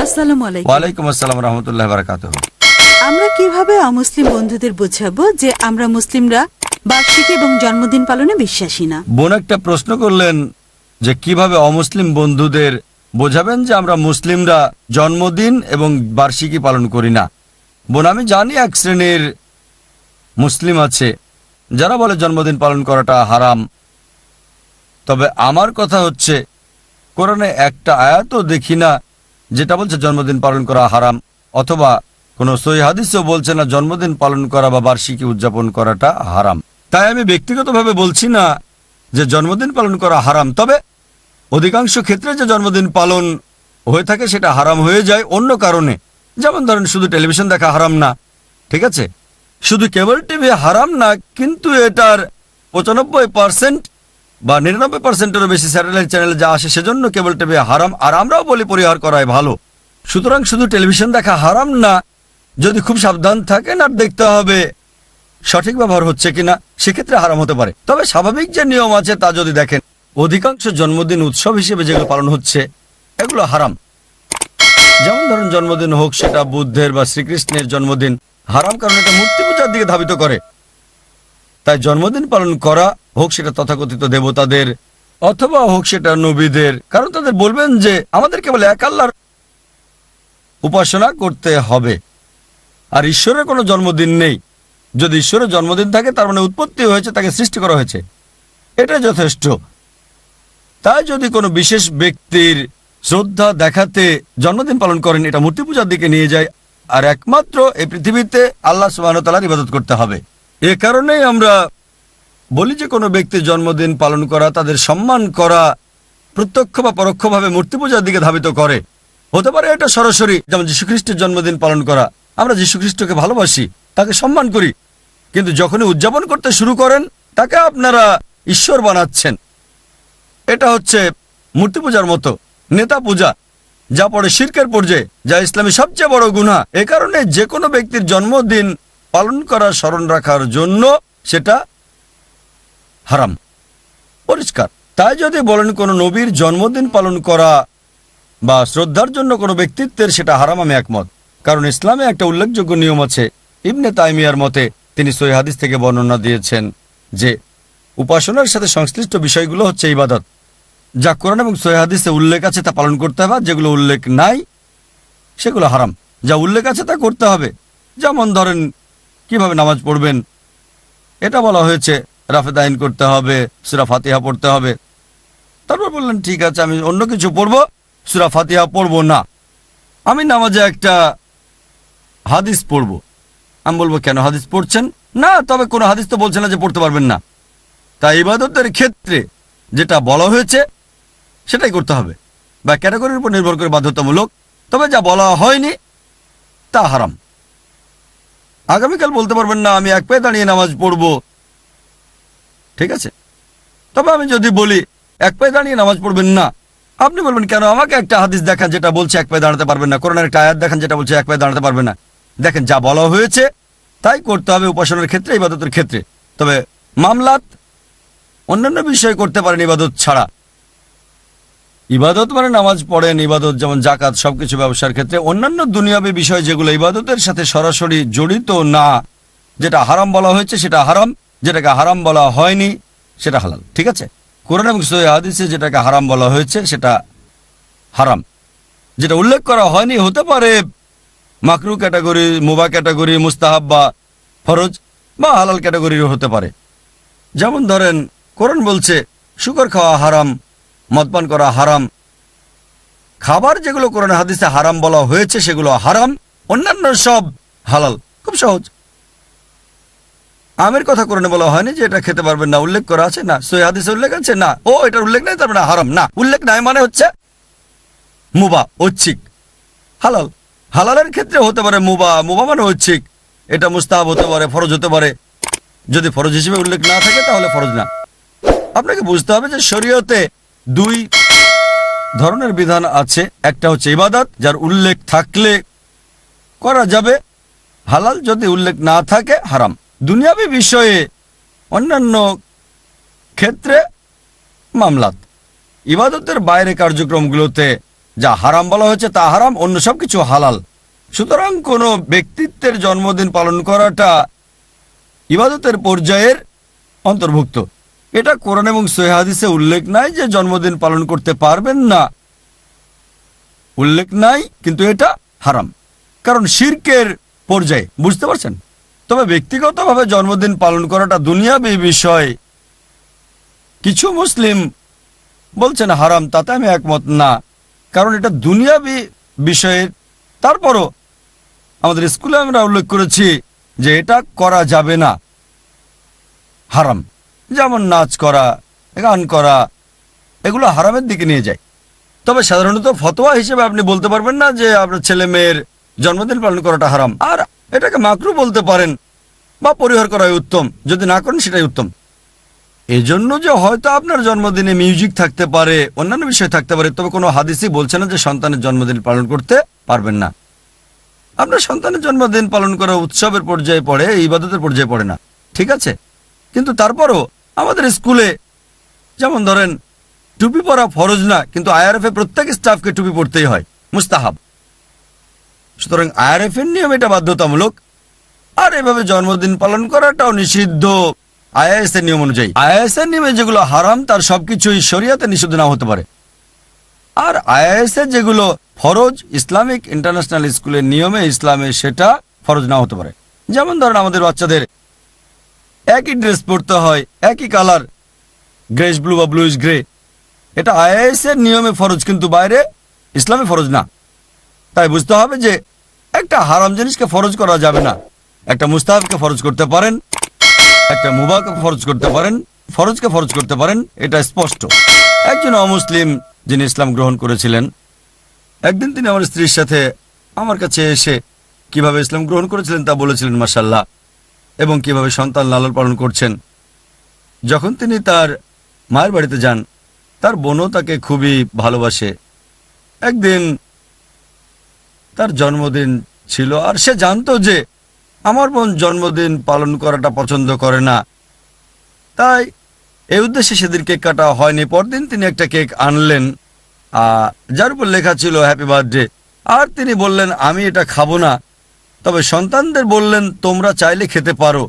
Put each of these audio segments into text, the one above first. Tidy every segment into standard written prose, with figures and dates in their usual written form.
আসসালামু আলাইকুম। ওয়ালাইকুম আসসালাম রহমতুল্লাহ বারাকাতুহু। আমরা কিভাবে অমুসলিম বন্ধুদের বোঝাবো যে আমরা মুসলিমরা বার্ষিকী এবং জন্মদিন পালনে বিশ্বাসী না? বোন একটা প্রশ্ন করলেন যে কিভাবে অমুসলিম বন্ধুদের বোঝাবেন যে আমরা মুসলিমরা জন্মদিন এবং বার্ষিকী পালন করি না। বোন, আমি জানি এক শ্রেণীর মুসলিম আছে যারা বলে জন্মদিন পালন করাটা হারাম। তবে আমার কথা হচ্ছে, কোরআনে একটা আয়াতও দেখি না যেটা বলছে জন্মদিন পালন করা হারাম, অথবা কোনো সহিহ হাদিসও বলছে না জন্মদিন পালন করা বা বার্ষিকী উদযাপন করাটা হারাম। তাই আমি ব্যক্তিগতভাবে বলছি না যে জন্মদিন পালন করা হারাম, তবে অধিকাংশ ক্ষেত্রে যে জন্মদিন পালন হয়ে থাকে সেটা হারাম হয়ে যায় অন্য কারণে। যেমন ধরেন, শুধু টেলিভিশন দেখা হারাম না, ঠিক আছে? শুধু কেবল টিভি হারাম না, কিন্তু এটার 95% বা 99%-এরও বেশি স্যাটেলাইট চ্যানেলে যা আসে সেজন্য কেবল টিভি হারাম, আর আমরাও বলি পরিহার করাই ভালো। সুতরাং শুধু টেলিভিশন দেখা হারাম না, যদি খুব সাবধান থাকেন আর দেখতে হবে সঠিক ব্যবহার হচ্ছে কিনা, সেক্ষেত্রে হারাম হতে পারে। তবে স্বাভাবিক যে নিয়ম আছে তা যদি দেখেন, অধিকাংশ জন্মদিন উৎসব হিসেবে যেগুলো পালন হচ্ছে এগুলো হারাম। যেমন ধরুন, জন্মদিন হোক সেটা বুদ্ধের বা শ্রীকৃষ্ণের জন্মদিন, হারাম কারণ এটা মূর্তি পূজার দিকে ধাবিত করে। তাই জন্মদিন পালন করা হোক সেটা তথাকথিত দেবতাদের অথবা হোক সেটা নবীদের, কারণ তাদের বলবেন যে আমাদের কেবল এক আল্লাহর উপাসনা করতে হবে, আর ঈশ্বরের কোনো জন্মদিন নেই। যদি ঈশ্বরের জন্মদিন থাকে তার মানে উৎপত্তি হয়েছে, তাকে সৃষ্টি করা হয়েছে, এটা যথেষ্ট। তাই যদি কোনো বিশেষ ব্যক্তির শ্রদ্ধা দেখাতে জন্মদিন পালন করেন, এটা মূর্তি পূজার দিকে নিয়ে যায়, আর একমাত্র এই পৃথিবীতে আল্লাহ সুবহানাহু ওয়া তাআলার ইবাদত করতে হবে। এ কারণেই আমরা বলি যে কোনো ব্যক্তির জন্মদিন পালন করা, তাদের সম্মান করা প্রত্যক্ষ বা পরোক্ষভাবে মূর্তি পূজার দিকে ধাবিত করে। হতে পারে এটা সরাসরি, যেমন যীশুখ্রিস্টের জন্মদিন পালন করা, আমরা যীশুখ্রিস্টকে ভালোবাসি, তাকে সম্মান করি, কিন্তু যখনই উদযাপন করতে শুরু করেন তাকে আপনারা ঈশ্বর বানাচ্ছেন। এটা হচ্ছে মূর্তি পূজার মতো, নেতা পূজা, যা পড়ে শিরকের পর্যায়ে, যা ইসলামী সবচেয়ে বড় গুনাহ। এ কারণে যে কোনো ব্যক্তির জন্মদিন পালন করা, স্মরণ রাখার জন্য সেটা হারাম, পরিষ্কার। তাই যদি বলেন কোনো নবীর জন্মদিন পালন করা বা শ্রদ্ধার জন্য কোনো ব্যক্তিত্বের, সেটা হারাম, আমি একমত। কারণ ইসলামে একটা উল্লেখযোগ্য নিয়ম আছে। ইবনে তাইমিয়ার মতে, তিনি সহিহ হাদিস থেকে বর্ণনা দিয়েছেন যে উপাসনার সাথে সংশ্লিষ্ট বিষয়গুলো হচ্ছে ইবাদত। যা কোরআন এবং সহিহ হাদিসে উল্লেখ আছে তা পালন করতে হবে, যেগুলো উল্লেখ নাই সেগুলো হারাম। যা উল্লেখ আছে তা করতে হবে। যেমন ধরেন, কিভাবে নামাজ পড়বেন এটা বলা হয়েছে, রাফেদ আইন করতে হবে, সূরা ফাতিহা পড়তে হবে। তারপর বললেন ঠিক আছে, আমি অন্য কিছু পড়বো, সূরা ফাতিহা পড়বো না। আমি নামাজে একটা হাদিস পড়বো। আমি বলবো কেন হাদিস পড়ছেন? না, তবে কোনো হাদিস তো বলছে না যে পড়তে পারবেন না। তাই ইবাদতের ক্ষেত্রে যেটা বলা হয়েছে সেটাই করতে হবে, বা ক্যাটাগরির উপর নির্ভর করে বাধ্যতামূলক। তবে যা বলা হয়নি তা হারাম। আগামীকাল বলতে পারবেন না আমি এক পায়ে দাঁড়িয়ে নামাজ পড়বো, ঠিক আছে? তবে আমি যদি বলি এক পায়ে দাঁড়িয়ে নামাজ পড়বেন না, আপনি বলবেন কেন? আমাকে একটা হাদিস দেখান যেটা বলছে এক পায়ে দাঁড়াতে পারবেন না, কোরআনের একটা আয়াত দেখান যেটা বলছে এক পায়ে দাঁড়াতে পারবেন না। দেখেন, যা বলা হয়েছে তাই করতে হবে উপাসনার ক্ষেত্রে, ইবাদতের ক্ষেত্রে। তবে মামলাত অন্যান্য বিষয় করতে পারেন ইবাদত ছাড়া। ইবাদত মানে নামাজ পড়েন, ইবাদত যেমন জাকাত, সবকিছু ব্যবসার ক্ষেত্রে। অন্যান্য দুনিয়াবী বিষয় যেগুলো ইবাদতের সাথে সরাসরি জড়িত না, যেটা হারাম বলা হয়েছে সেটা হারাম, যেটাকে হারাম বলা হয়নি সেটা হালাল, ঠিক আছে? কোরআন এবং সহিহ হাদিসে যেটাকে হারাম বলা হয়েছে সেটা হারাম, যেটা উল্লেখ করা হয়নি হতে পারে মাকরু ক্যাটাগরি, মুবাহ ক্যাটাগরি, মুস্তাহাব বা ফরজ, বা হালাল ক্যাটাগরিরও হতে পারে। যেমন ধরেন, কোরআন বলছে শুকর খাওয়া হারাম, মদপান করা হারাম। খাবার যেগুলো কোরআন হাদিসে হারাম বলা হয়েছে সেগুলো হারাম, অন্যান্য সব হালাল। খুব সহজ। আমের কথা কোরআনে বলা হয়নি যে এটা খেতে পারবেন না, উল্লেখ করা আছে না? সহিহ হাদিসে উল্লেখ আছে না? ও এটার উল্লেখ নাই তার মানে হারাম না। উল্লেখ নাই মানে হচ্ছে মুবাহ, ঐচ্ছিক। হালাল, হালালের ক্ষেত্রে হতে পারে মুবাহ, মুবাহ মানে ঐচ্ছিক। এটা মুস্তাহাব হতে পারে, ফরজ হতে পারে। যদি ফরজ হিসেবে উল্লেখ না থাকে তাহলে ফরজ না। আপনাকে বুঝতে হবে যে শরীয়তে দুই ধরনের বিধান আছে। একটা হচ্ছে ইবাদত, যার উল্লেখ থাকলে করা যাবে হালাল, যদি উল্লেখ না থাকে হারাম। দুনিয়াবী বিষয়ে অন্যান্য ক্ষেত্রে মামলাত। ইবাদতের বাইরে কার্যক্রমগুলোতে যা হারাম বলা হয়েছে তা হারাম, অন্য সবকিছু হালাল। সুতরাং কোনো ব্যক্তিত্বের জন্মদিন পালন করাটা ইবাদতের পর্যায়ের অন্তর্ভুক্ত। এটা কোরআন এবং সহিহ হাদিসে উল্লেখ নাই যে জন্মদিন পালন করতে পারবেন না, উল্লেখ নাই, কিন্তু এটা হারাম, কারণ শিরকের পর্যায়ে, বুঝতে পারছেন? তবে ব্যক্তিগতভাবে জন্মদিন পালন করাটা দুনিয়াবী বিষয়। কিছু মুসলিম বলছেন হারাম, তাতে আমি একমত না, কারণ এটা দুনিয়াবী বিষয়ের। তারপরও আমাদের স্কুলে আমরা উল্লেখ করেছি যে এটা করা যাবে না, হারাম। যেমন নাচ করা, গান করা, এগুলো হারামের দিকে নিয়ে যায়। তবে সাধারণত ফতোয়া হিসেবে আপনি বলতে পারবেন না যে আপনার ছেলে মেয়ের জন্মদিন পালন করাটা হারাম, আর এটাকে মাকরু বলতে পারেন বা পরিহার করাই উত্তম, যদি না করেন সেটাই উত্তম। এজন্য যে হয়তো আপনার জন্মদিনে মিউজিক থাকতে পারে, অন্যান্য বিষয় থাকতে পারে, তবে কোনো হাদিসই বলছে না যে সন্তানের জন্মদিন পালন করতে পারবেন না। আপনার সন্তানের জন্মদিন পালন করা উৎসবের পর্যায়ে পড়ে, ইবাদতের পর্যায়ে পড়ে না, ঠিক আছে? কিন্তু তারপরও আমাদের স্কুলে যেমন ধরেন টুপি পরা ফরজ না, কিন্তু আইআরএফে প্রত্যেক স্টাফকে টুপি পরতেই হয়, মুস্তাহাব। সুতরাং আইআরএফ এর নিয়ম এটা বাধ্যতামূলক, আর এভাবে জন্মদিন পালন করাটাও নিষিদ্ধ আইএএস এর নিয়ম অনুযায়ী। আইএএস এর নিয়মে যেগুলো হারাম তার সবকিছুই শরিয়াতে নিষিদ্ধ না হতে পারে, আর আইএএস এর যেগুলো ফরজ ইসলামিক ইন্টারন্যাশনাল স্কুলের নিয়মে ইসলামে সেটা ফরজ না হতে পারে। যেমন ধরেন আমাদের বাচ্চাদের একই ড্রেস পরতে হয়, একই কালার, গ্রেস ব্লু বা ব্লুইশ গ্রে, এটা আইএএস এর নিয়মে ফরজ, কিন্তু বাইরে ইসলামে ফরজ না। তাই বুঝতে হবে যে একটা হারাম জিনিসকে ফরজ করা যাবে না। একটা মুস্তাহাবকে ফরজ করতে পারেন, একটা মুবাহকে ফরজ করতে পারেন, ফরজকে ফরজ করতে পারেন, এটা স্পষ্ট। একজন অমুসলিম যিনি ইসলাম গ্রহণ করেছিলেন, একদিন তিনি আমার স্ত্রীর সাথে আমার কাছে এসে কিভাবে ইসলাম গ্রহণ করেছিলেন তা বলেছিলেন, মাশাআল্লাহ, এবং কিভাবে সন্তান লালন পালন করছেন। যখন তিনি তার মায়ের বাড়িতে যান, তার বোনও তাকে খুবই ভালোবাসে। একদিন তার জন্মদিন ছিল, আর সে জানতো যে আমার বোন জন্মদিন পালন করাটা পছন্দ করে না, তাই এই উদ্দেশ্যে সেদিন কেক কাটা হয়নি। পরদিন তিনি একটা কেক আনলেন যার উপর লেখা ছিল হ্যাপি বার্থডে, আর তিনি বললেন আমি এটা খাবো না, তবে সন্তানদের বললেন তোমরা চাইলে খেতে পারো।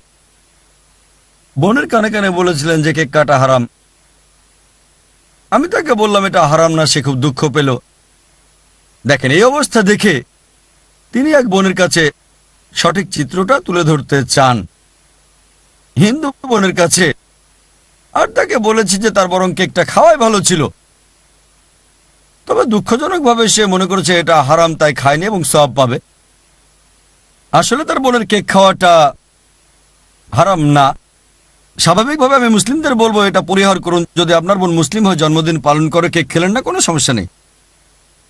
বোনের কানে কানে বলেছিলেন যে কেক কাটা হারাম। আমি তাকে বললাম এটা হারাম না, সে খুব দুঃখ পেল। দেখেন, এই অবস্থা দেখে তিনি এক বোনের কাছে সঠিক চিত্রটা তুলে ধরতে চান, হিন্দু বোনের কাছে, আর তাকে বলেছি যে তার বরং কেকটা খাওয়াই ভালো ছিল। তবে দুঃখজনকভাবে সে মনে করেছে এটা হারাম, তাই খায়নি এবং সওয়াব পাবে। আসলে তার বোনের কেক খাওয়াটা হারাম না। স্বাভাবিকভাবে আমি মুসলিমদের বলবো এটা পরিহার করুন। যদি আপনার বোন মুসলিম হয়ে জন্মদিন পালন করে কেক খেলেন না, কোনো সমস্যা নেই।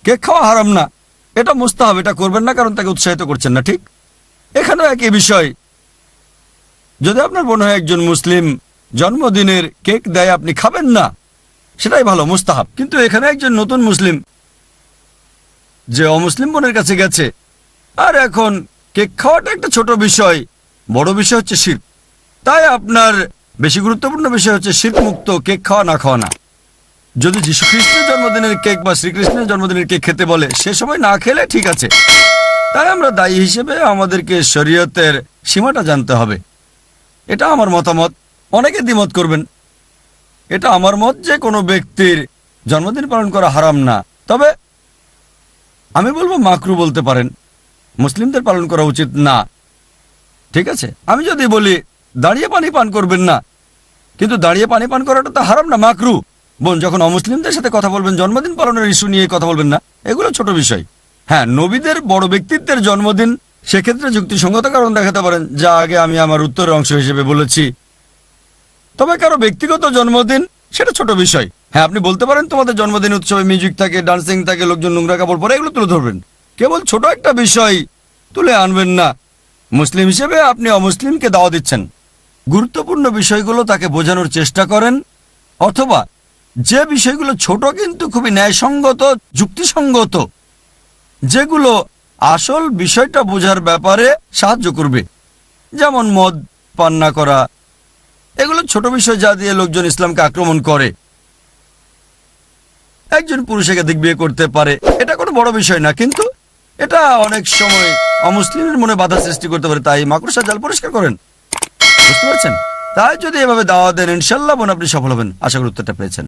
কেক খাওয়া হারাম না, এটা মুস্তাহাব, এটা করবেন না কারণ তাকে উৎসাহিত করছেন না, ঠিক? এখানেও একই বিষয়। যদি আপনার বোন হয় একজন মুসলিম, জন্মদিনের কেক দেয়, আপনি খাবেন না, সেটাই ভালো, মুস্তাহাব। কিন্তু এখানে একজন নতুন মুসলিম যে অমুসলিম বোনের কাছে গেছে, আর এখন কেক খাওয়াটা একটা ছোট বিষয়, বড় বিষয় হচ্ছে শিরক। তাই আপনার বেশি গুরুত্বপূর্ণ বিষয় হচ্ছে শিরক মুক্ত কেক খাওয়া না খাওয়া না। যদি যীশু খ্রিস্টের জন্মদিনের কেক বা শ্রীকৃষ্ণের জন্মদিনের কেক খেতে বলে, সে সময় না খেলে ঠিক আছে। তাই আমরা দায়ী হিসেবে আমাদেরকে শরীয়তের সীমাটা জানতে হবে। এটা আমার মতামত, অনেকে দ্বিমত করবেন। এটা আমার মত যে কোনো ব্যক্তির জন্মদিন পালন করা হারাম না, তবে আমি বলবো মাকরু বলতে পারেন, মুসলিমদের পালন করা উচিত না, ঠিক আছে? আমি যদি বলি দাঁড়িয়ে পানি পান করবেন না, কিন্তু দাঁড়িয়ে পানি পান করাটা তো হারাম না, মাকরু। বোন, যখন অমুসলিমদের সাথে কথা বলবেন জন্মদিন পালনের ইস্যু নিয়ে কথা বলবেন না, এগুলো ছোট বিষয়। হ্যাঁ, নবীদের বড় ব্যক্তিত্বের জন্মদিন, সেক্ষেত্রে যুক্তিসঙ্গত কারণ দেখাতে পারেন, যা আগে আমি আমার উত্তরের অংশ হিসেবে বলেছি। তবে কারো ব্যক্তিগত জন্মদিন সেটা ছোট বিষয়। হ্যাঁ, আপনি বলতে পারেন তোমাদের জন্মদিন উৎসবে মিউজিক থাকে, ডান্সিং থাকে, লোকজন নোংরা কাপড় পরে, এগুলো তুলে ধরবেন। কেবল ছোট একটা বিষয় তুলে আনবেন না। মুসলিম হিসেবে আপনি অমুসলিমকে দাওয়া দিচ্ছেন, গুরুত্বপূর্ণ বিষয়গুলো তাকে বোঝানোর চেষ্টা করেন, অথবা যে বিষয়গুলো ছোট কিন্তু খুবই ন্যায়সঙ্গত, যুক্তিসঙ্গত, যেগুলো আসল বিষয়টা বোঝার ব্যাপারে সাহায্য করবে, যেমন মদ পান না করা, এগুলো ছোট বিষয় যা দিয়ে লোকজন ইসলামকে আক্রমণ করে। একজন পুরুষ একাধিক বিয়ে করতে পারে, এটা কোনো বড় বিষয় না, কিন্তু এটা অনেক সময় অমুসলিমের মনে বাধা সৃষ্টি করতে পারে। তাই মাকড়সার জাল পরিষ্কার করেন, বুঝতে পারছেন? তাই যদি এভাবে দাওয়া দেন, ইনশাল্লাহ বোন আপনি সফল হবেন। আশা করি উত্তরটা পেয়েছেন।